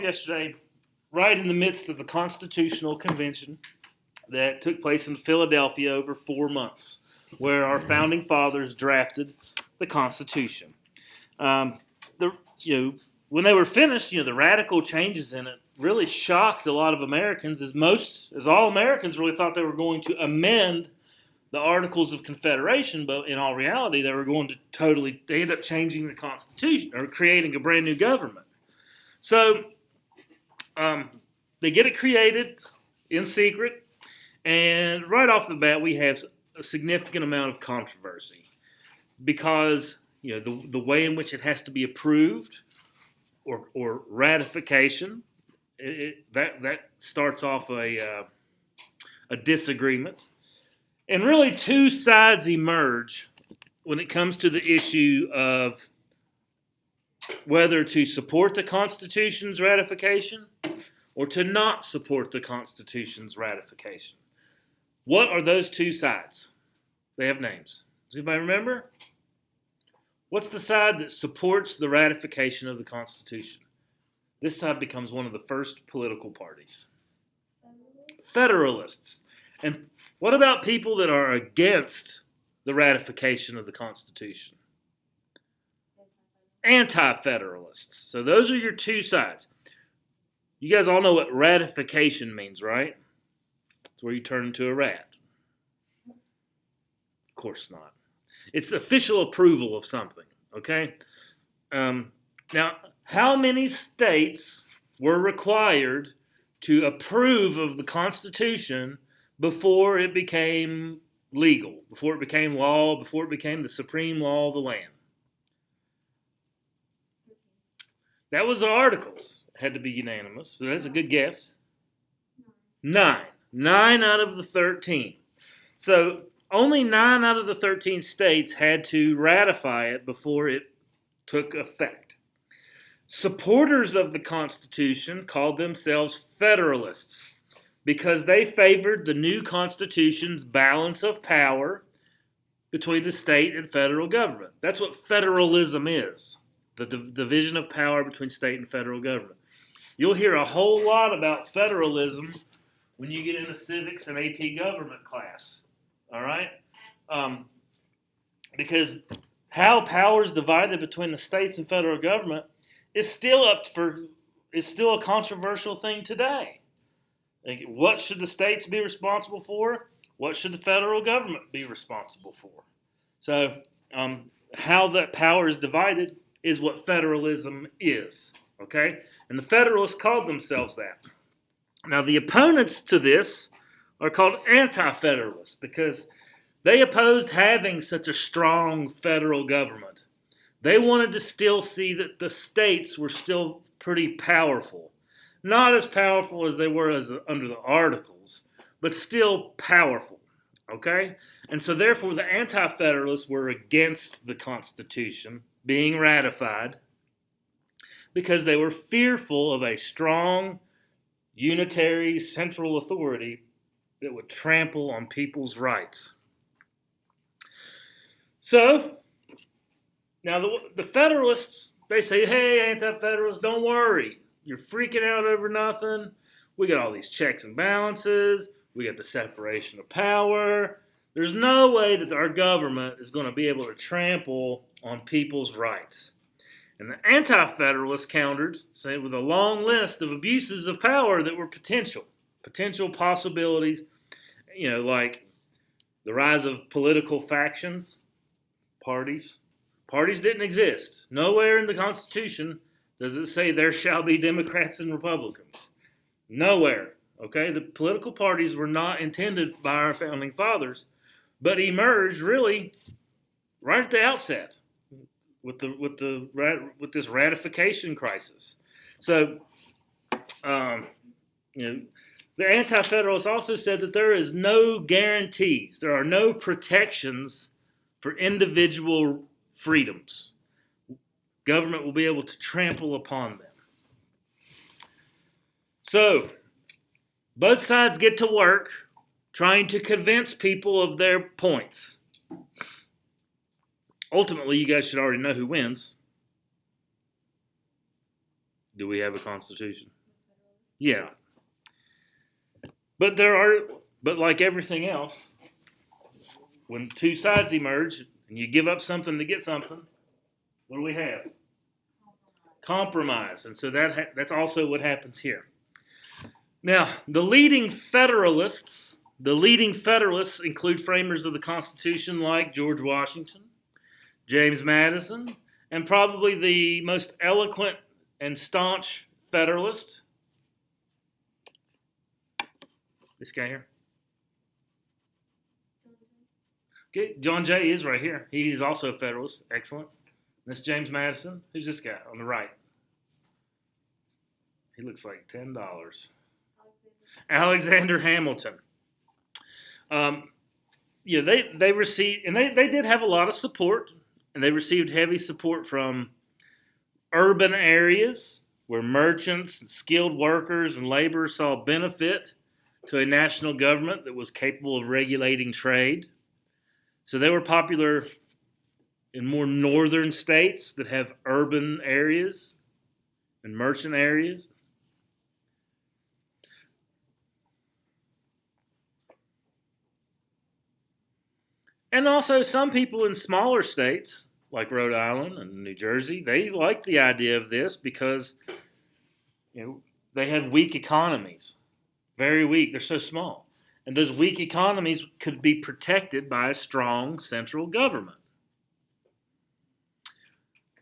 Yesterday, right in the midst of the Constitutional Convention that took place in Philadelphia over 4 months, where our founding fathers drafted the Constitution. Um, the when they were finished, the radical changes in it really shocked a lot of Americans, as all Americans really thought they were going to amend the Articles of Confederation, but in all reality, they were going to they ended up changing the Constitution or creating a brand new government. So they get it created in secret, and right off the bat, we have a significant amount of controversy because the way in which it has to be approved or ratification, that starts off a disagreement, and really two sides emerge when it comes to the issue of whether to support the Constitution's ratification or to not support the Constitution's ratification. What are those two sides? They have names. Does anybody remember? What's the side that supports the ratification of the Constitution? This side becomes one of the first political parties. Federalists. And what about people that are against the ratification of the Constitution? Anti-federalists. So those are your two sides. You guys all know what ratification means, right? It's where you turn into a rat. Of course not. It's the official approval of something, okay? Now, how many states were required to approve of the Constitution before it became legal, before it became law, before it became the supreme law of the land? That was the Articles. It had to be unanimous, but that's a good guess. 9. 9 out of the 13. So only 9 out of the 13 states had to ratify it before it took effect. Supporters of the Constitution called themselves Federalists because they favored the new Constitution's balance of power between the state and federal government. That's what federalism is, the division of power between state and federal government. You'll hear a whole lot about federalism when you get into civics and AP government class, all right? Because how power is divided between the states and federal government is still a controversial thing today. Like, what should the states be responsible for? What should the federal government be responsible for? So, how that power is divided is what federalism is, okay? And the Federalists called themselves that. Now, the opponents to this are called anti-federalists because they opposed having such a strong federal government. They wanted to still see that the states were still pretty powerful. Not as powerful as they were under the Articles, but still powerful, okay? And so therefore the anti-federalists were against the Constitution being ratified because they were fearful of a strong, unitary, central authority that would trample on people's rights. So, now the Federalists, they say, hey, anti-federalists, don't worry. You're freaking out over nothing. We got all these checks and balances. We got the separation of power. There's no way that our government is going to be able to trample on people's rights. And the anti-federalists countered, say, with a long list of abuses of power that were potential possibilities, like the rise of political factions, parties. Parties didn't exist. Nowhere in the Constitution does it say there shall be Democrats and Republicans. Nowhere. Okay, the political parties were not intended by our founding fathers, but emerged really right at the outset with this ratification crisis. So, the Anti-Federalists also said that there is no guarantees, there are no protections for individual freedoms. Government will be able to trample upon them. So, both sides get to work trying to convince people of their points. Ultimately, you guys should already know who wins. Do we have a constitution? Yeah. But like everything else, when two sides emerge and you give up something to get something, what do we have? Compromise. And so that's also what happens here. Now, the leading Federalists include framers of the Constitution like George Washington, James Madison, and probably the most eloquent and staunch Federalist, this guy here. Okay, John Jay is right here. He is also a Federalist. Excellent. That's James Madison. Who's this guy on the right? He looks like $10. Alexander Hamilton. They received, and they did have a lot of support, and they received heavy support from urban areas where merchants, skilled workers, and laborers saw benefit to a national government that was capable of regulating trade. So they were popular in more northern states that have urban areas and merchant areas. And also some people in smaller states, like Rhode Island and New Jersey, they like the idea of this because they have weak economies. Very weak. They're so small. And those weak economies could be protected by a strong central government.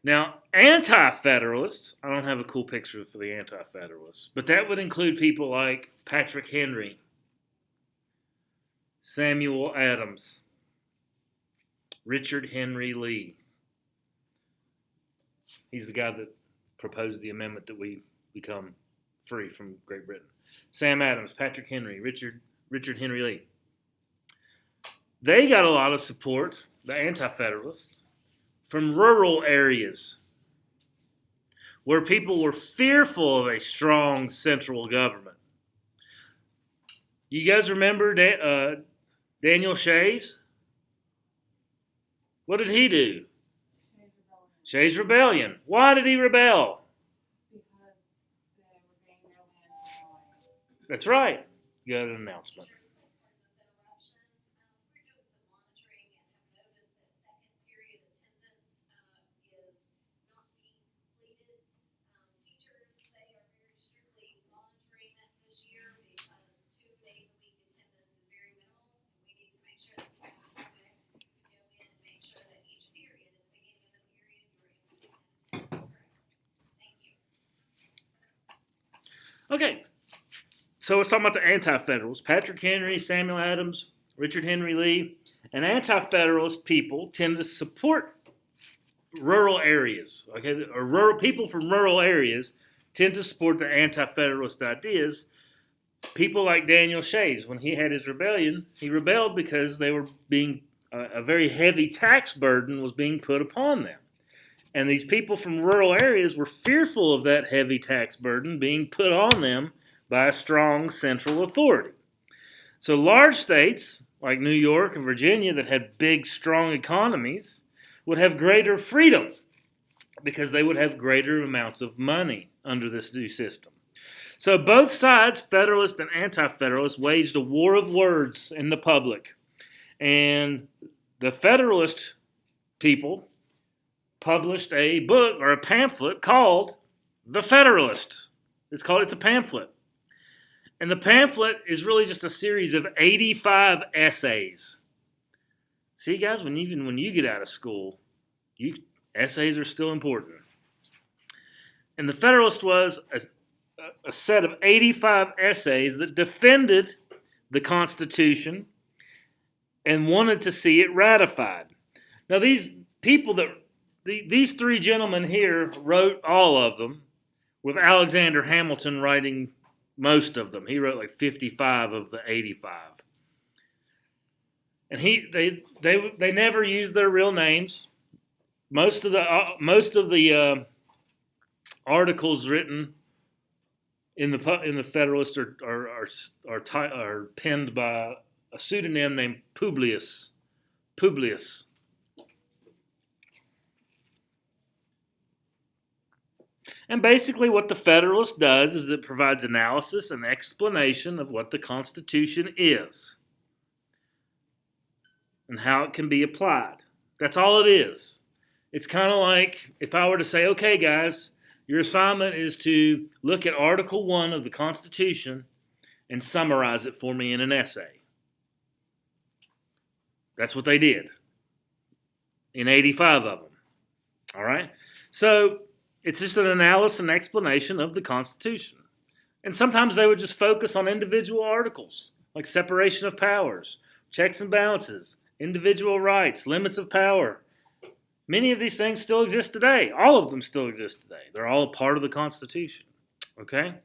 Now, anti-federalists, I don't have a cool picture for the anti-federalists, but that would include people like Patrick Henry, Samuel Adams, Richard Henry Lee. He's the guy that proposed the amendment that we become free from Great Britain. Sam Adams, Patrick Henry, Richard Henry Lee. They got a lot of support, the anti-federalists, from rural areas where people were fearful of a strong central government. You guys remember Daniel Shays? What did he do? Shays Rebellion. Why did he rebel? Because they were being real hands-on. That's right. You got an announcement. Okay, so let's talk about the anti-federalists. Patrick Henry, Samuel Adams, Richard Henry Lee, and anti-federalist people tend to support rural areas. Okay, or people from rural areas tend to support the anti-federalist ideas. People like Daniel Shays, when he had his rebellion, he rebelled because they were being a very heavy tax burden was being put upon them. And these people from rural areas were fearful of that heavy tax burden being put on them by a strong central authority. So large states like New York and Virginia that had big, strong economies would have greater freedom because they would have greater amounts of money under this new system. So both sides, Federalists and Anti-Federalists, waged a war of words in the public. And the Federalist people published a book or a pamphlet called The Federalist. It's a pamphlet. And the pamphlet is really just a series of 85 essays. See, guys, even when you get out of school, essays are still important. And the Federalist was a set of 85 essays that defended the Constitution and wanted to see it ratified. Now, these three gentlemen here wrote all of them, with Alexander Hamilton writing most of them. He wrote like 55 of the 85. And they never used their real names. Most of the articles written in the Federalist are penned by a pseudonym named Publius. And basically what the Federalist does is it provides analysis and explanation of what the Constitution is and how it can be applied. That's all it is. It's kind of like if I were to say, okay, guys, your assignment is to look at Article 1 of the Constitution and summarize it for me in an essay. That's what they did in 85 of them. All right? So it's just an analysis and explanation of the Constitution. And sometimes they would just focus on individual articles, like separation of powers, checks and balances, individual rights, limits of power. Many of these things still exist today. All of them still exist today. They're all a part of the Constitution. Okay?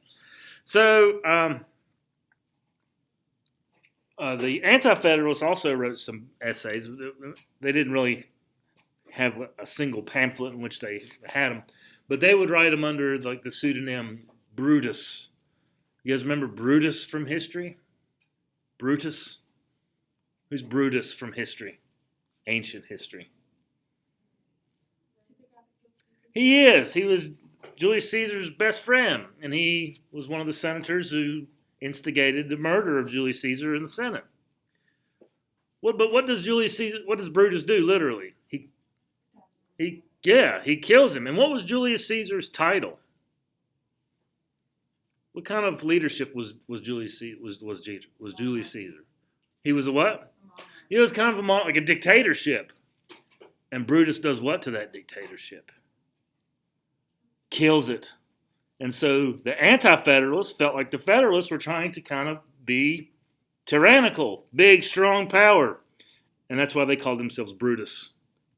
So the Anti-Federalists also wrote some essays. They didn't really have a single pamphlet in which they had them, but they would write them under like the pseudonym Brutus. You guys remember Brutus from history? Brutus? Who's Brutus from history? Ancient history. He is. He was Julius Caesar's best friend, and he was one of the senators who instigated the murder of Julius Caesar in the Senate. But what does Brutus do literally? He kills him. And what was Julius Caesar's title? What kind of leadership was Julius Caesar? He was a what? He was kind of like a dictatorship. And Brutus does what to that dictatorship? Kills it. And so the Anti-Federalists felt like the Federalists were trying to kind of be tyrannical, big, strong power. And that's why they called themselves Brutus.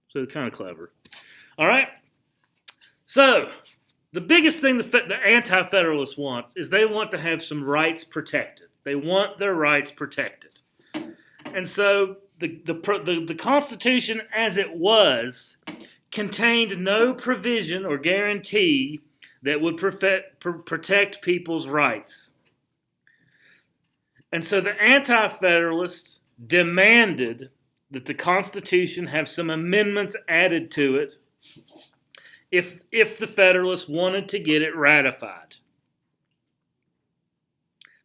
So they're kind of clever. All right? So the biggest thing the Anti-Federalists want is they want to have some rights protected. They want their rights protected. And so the Constitution as it was contained no provision or guarantee that would protect people's rights. And so the Anti-Federalists demanded that the Constitution have some amendments added to it if the Federalists wanted to get it ratified.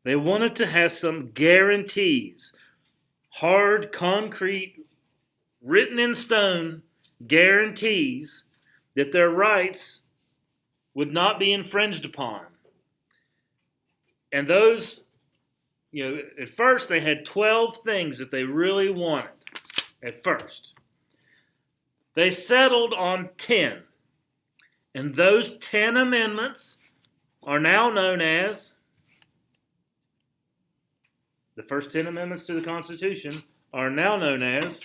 They wanted to have some guarantees, hard, concrete, written in stone guarantees that their rights would not be infringed upon. And those, at first they had 12 things that they really wanted. At first. They settled on 10. And those 10 amendments are now known as, the first 10 amendments to the Constitution are now known as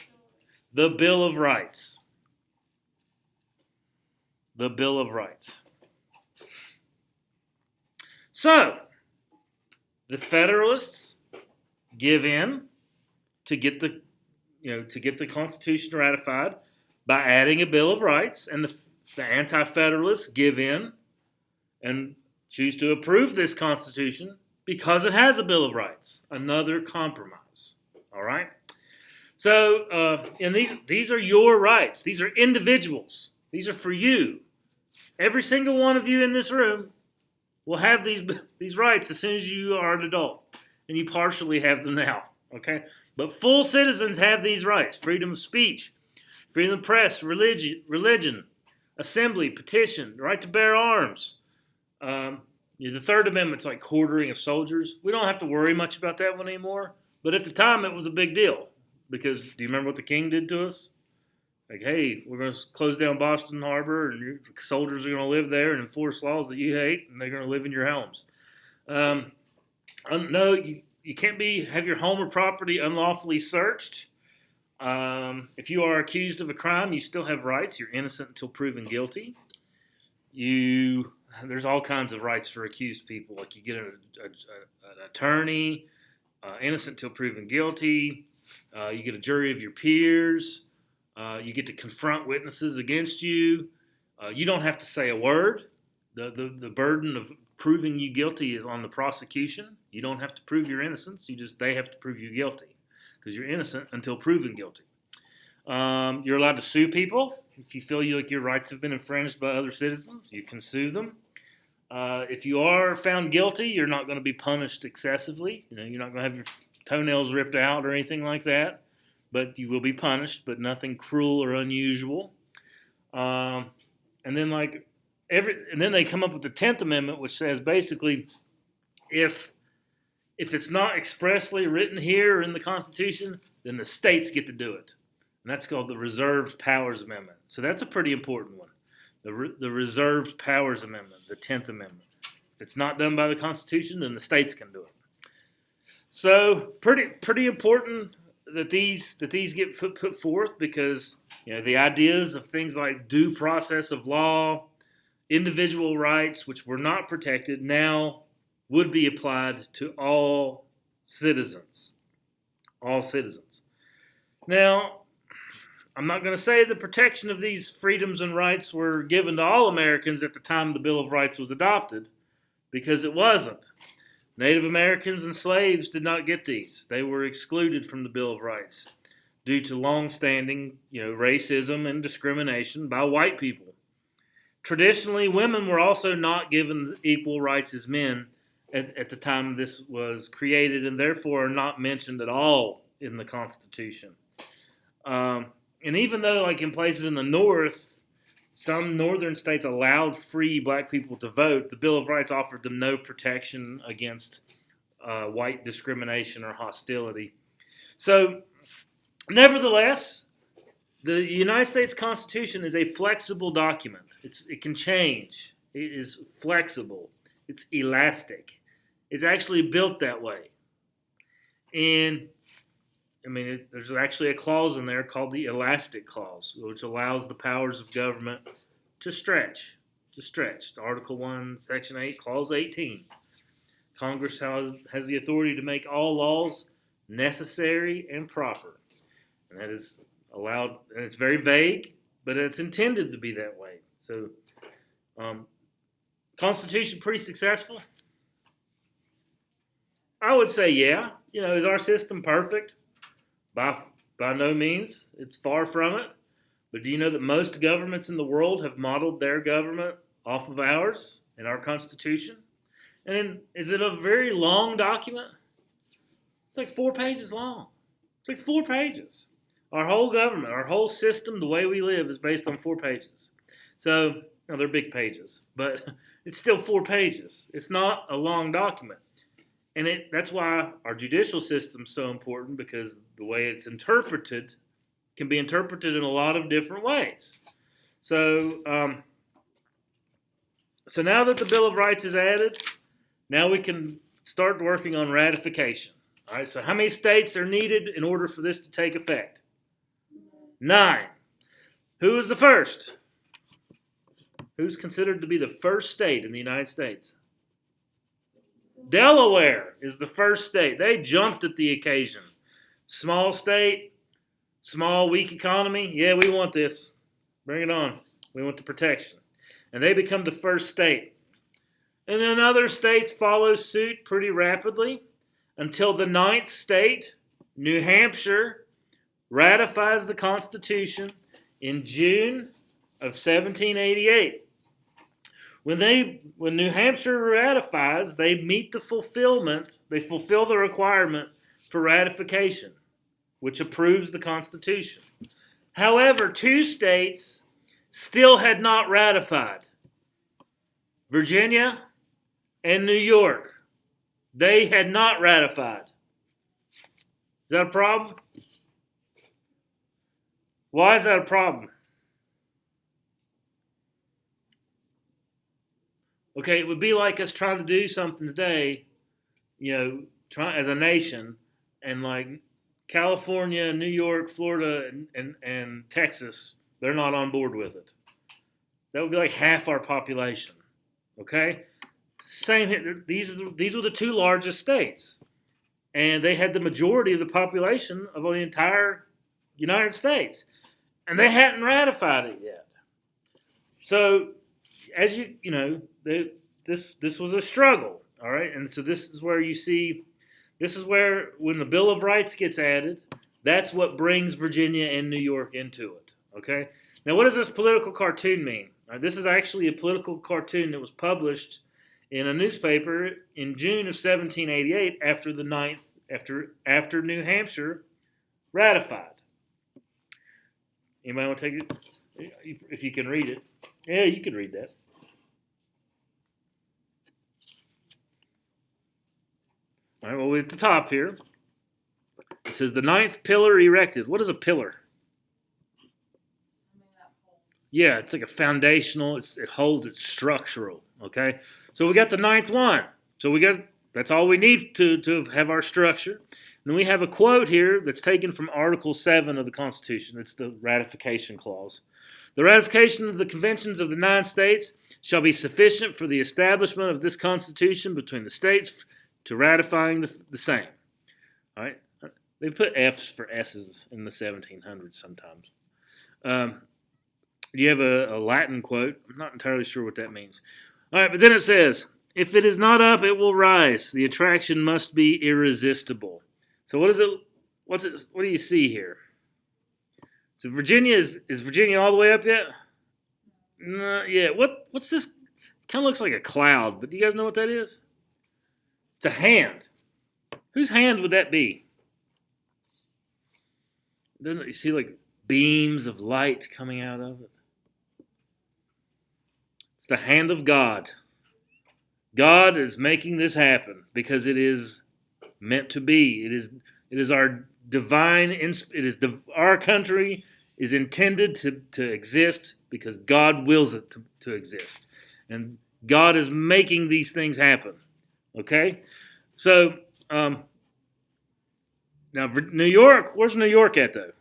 the Bill of Rights. The Bill of Rights. So, the Federalists give in to get the Constitution ratified by adding a Bill of Rights, and the Anti-Federalists give in and choose to approve this Constitution because it has a Bill of Rights. Another compromise. All right? So, and these are your rights. These are individuals. These are for you. Every single one of you in this room will have these rights as soon as you are an adult. And you partially have them now. Okay? But full citizens have these rights. Freedom of speech, freedom of press, religion, assembly, petition, right to bear arms. The Third Amendment's like quartering of soldiers. We don't have to worry much about that one anymore. But at the time, it was a big deal. Because do you remember what the king did to us? Like, hey, we're going to close down Boston Harbor, and your soldiers are going to live there and enforce laws that you hate, and they're going to live in your homes. No, you can't have your home or property unlawfully searched. If you are accused of a crime, you still have rights. You're innocent until proven guilty. There's all kinds of rights for accused people. Like you get an attorney, innocent until proven guilty. You get a jury of your peers. You get to confront witnesses against you. You don't have to say a word. The burden of proving you guilty is on the prosecution. You don't have to prove your innocence. They have to prove you guilty because you're innocent until proven guilty. You're allowed to sue people if you feel like your rights have been infringed by other citizens. You can sue them. If you are found guilty, you're not going to be punished excessively. You're not going to have your toenails ripped out or anything like that, but you will be punished, but nothing cruel or unusual. Um, and then and then they come up with the 10th Amendment, which says basically if it's not expressly written here in the Constitution, then the states get to do it. And that's called the Reserved Powers Amendment. So that's a pretty important one. The Reserved Powers Amendment, the 10th Amendment. If it's not done by the Constitution, then the states can do it. So pretty important that these get put forth, because the ideas of things like due process of law, individual rights, which were not protected, now would be applied to all citizens. All citizens. Now, I'm not going to say the protection of these freedoms and rights were given to all Americans at the time the Bill of Rights was adopted, because it wasn't. Native Americans and slaves did not get these. They were excluded from the Bill of Rights due to long-standing, racism and discrimination by white people. Traditionally, women were also not given equal rights as men at the time this was created, and therefore are not mentioned at all in the Constitution. And even though, like in places in the North, some northern states allowed free black people to vote, the Bill of Rights offered them no protection against white discrimination or hostility. So, nevertheless, the United States Constitution is a flexible document. It can change. It is flexible. It's elastic. It's actually built that way. And there's actually a clause in there called the Elastic Clause, which allows the powers of government to stretch. It's Article 1, Section 8, Clause 18. Congress has the authority to make all laws necessary and proper. And that is allowed, and it's very vague, but it's intended to be that way. So, Constitution pretty successful? I would say yeah. Is our system perfect? By no means. It's far from it. But do you know that most governments in the world have modeled their government off of ours and our Constitution? And then, is it a very long document? It's like 4 pages long. It's like 4 pages. Our whole government, our whole system, the way we live is based on 4 pages. So, they're big pages, but it's still 4 pages. It's not a long document. And that's why our judicial system is so important, because the way it's interpreted can be interpreted in a lot of different ways. So, so now that the Bill of Rights is added, now we can start working on ratification. All right, so how many states are needed in order for this to take effect? 9. Who is the first? Who's considered to be the first state in the United States? Delaware is the first state. They jumped at the occasion. Small state, small, weak economy. Yeah, we want this. Bring it on. We want the protection. And they become the first state. And then other states follow suit pretty rapidly until the 9th state, New Hampshire, ratifies the Constitution in June of 1788. When New Hampshire ratifies, they fulfill the requirement for ratification, which approves the Constitution. However, 2 states still had not ratified. Virginia and New York. They had not ratified. Is that a problem? Why is that a problem? Okay, it would be like us trying to do something today, as a nation, and like California, New York, Florida, and Texas, they're not on board with it. That would be like half our population. Okay? Same here. These were the 2 largest states. And they had the majority of the population of the entire United States. And they hadn't ratified it yet. So, as this was a struggle, all right? And so this is where when the Bill of Rights gets added, that's what brings Virginia and New York into it, okay? Now, what does this political cartoon mean? This is actually a political cartoon that was published in a newspaper in June of 1788 after the ninth after New Hampshire ratified. Anybody want to take it? If you can read it. Yeah, you can read that. All right, well, we're at the top here. It says the ninth pillar erected. What is a pillar? Yeah, it's like a foundational. It holds. It's structural. Okay, so we got the ninth one. So that's all we need to have our structure. And we have a quote here that's taken from Article 7 of the Constitution. It's the ratification clause. The ratification of the conventions of the 9 states shall be sufficient for the establishment of this Constitution between the states to ratifying the same. All right, they put F's for S's in the 1700s sometimes. You have a Latin quote. I'm not entirely sure what that means. All right, but then it says, if it is not up, it will rise. The attraction must be irresistible. So what is it? What do you see here? So Virginia is Virginia all the way up yet? No, yeah. What's this? Kind of looks like a cloud, but do you guys know what that is? It's a hand. Whose hand would that be? Doesn't you see like beams of light coming out of it? It's the hand of God. God is making this happen because it is meant to be. It is our divine. Our country is intended to exist because God wills it to exist, and God is making these things happen. Okay, so now New York. Where's New York at though?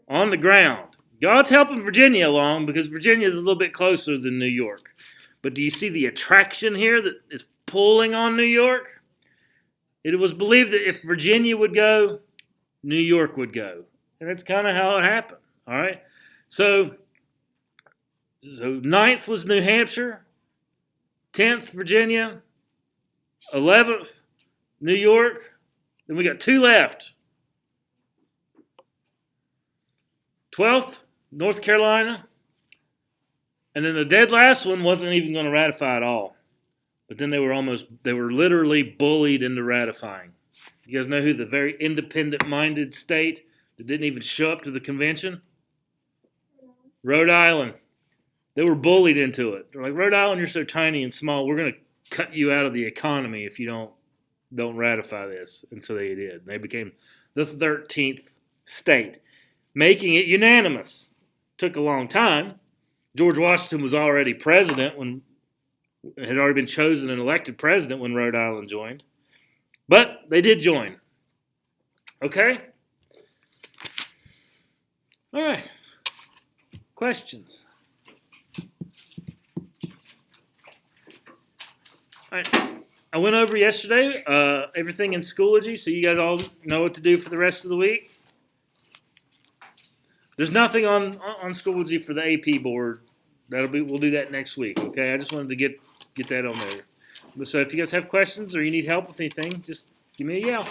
On the ground. God's helping Virginia along because Virginia is a little bit closer than New York. But do you see the attraction here that is pulling on New York? It was believed that if Virginia would go, New York would go. And that's kind of how it happened. All right? So 9th was New Hampshire, 10th Virginia, 11th New York. Then we got 2 left. 12th, North Carolina. And then the dead last one wasn't even going to ratify at all. But then they were literally bullied into ratifying. You guys know who the very independent-minded state that didn't even show up to the convention? Rhode Island. They were bullied into it. They're like, Rhode Island, you're so tiny and small, we're going to cut you out of the economy if you don't ratify this. And so they did. They became the 13th state, making it unanimous. Took a long time. George Washington was already president had already been chosen and elected president when Rhode Island joined. But they did join. Okay? All right. Questions? All right. I went over yesterday everything in Schoology, so you guys all know what to do for the rest of the week. There's nothing on Schoology for the AP board. We'll do that next week. Okay, I just wanted to get that on there. So if you guys have questions or you need help with anything, just give me a yell.